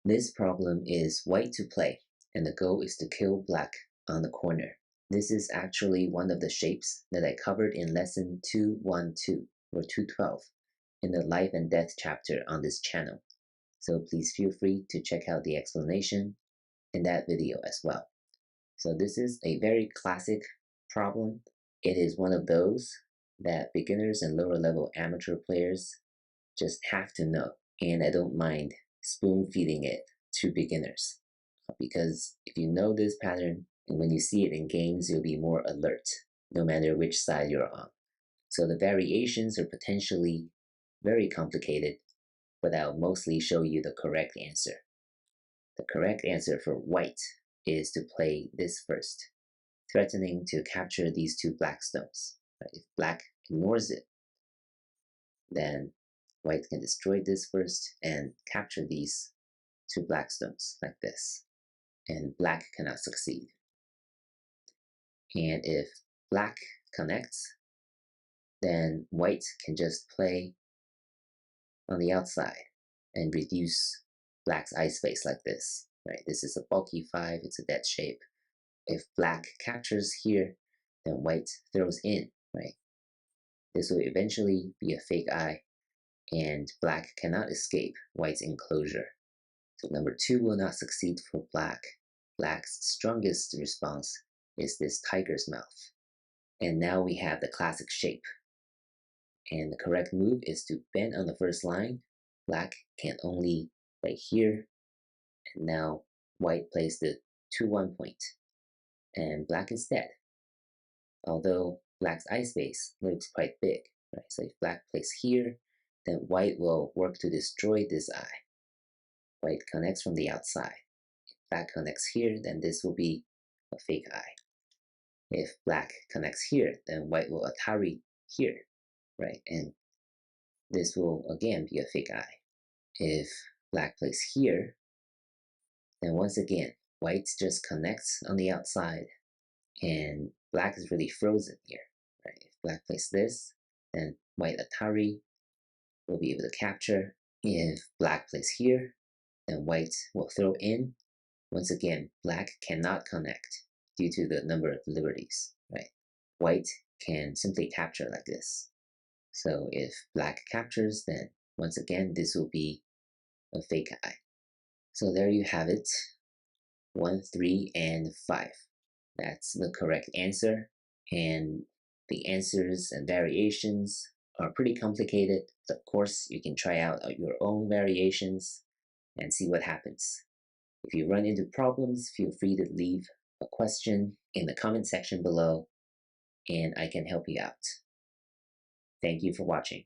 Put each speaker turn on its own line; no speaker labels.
This problem is white to play, and the goal is to kill black on the corner. This is actually one of the shapes that I covered in lesson 212 or 212 in the life and death chapter on this channel. So please feel free to check out the explanation in that video as well. So this is a very classic problem. It is one of those that beginners and lower level amateur players just have to know, and I don't mind spoon feeding it to beginners, because if you know this pattern and when you see it in games, you'll be more alert no matter which side you're on. So the variations are potentially very complicated, but I'll mostly show you the correct answer. The correct answer for white is to play this first, threatening to capture these two black stones. If black ignores it, then white can destroy this first and capture these two black stones like this, and black cannot succeed. And if black connects, then white can just play on the outside and reduce black's eye space like this. Right? This is a bulky 5, it's a dead shape. If black captures here, then white throws in, right? This will eventually be a fake eye, and black cannot escape white's enclosure. So number 2 will not succeed for black. Black's strongest response is this tiger's mouth. And now we have the classic shape. And the correct move is to bend on the first line. Black can only play here. And now white plays the 2-1 point. And black is dead. Although black's eye space looks quite big. Right? So if black plays here, then white will work to destroy this eye. White connects from the outside. If black connects here, then this will be a fake eye. If black connects here, then white will Atari here, right? And this will again be a fake eye. If black plays here, then once again, white just connects on the outside, and black is really frozen here, right? If black plays this, then white Atari will be able to capture. If black plays here, then white will throw in. Once again, black cannot connect due to the number of liberties, right? White can simply capture like this. So if black captures, then once again, this will be a fake eye. So there you have it, 1, 3, and 5. That's the correct answer. And the answers and variations are pretty complicated. Of course, you can try out your own variations and see what happens. If you run into problems, feel free to leave a question in the comment section below, and I can help you out. Thank you for watching.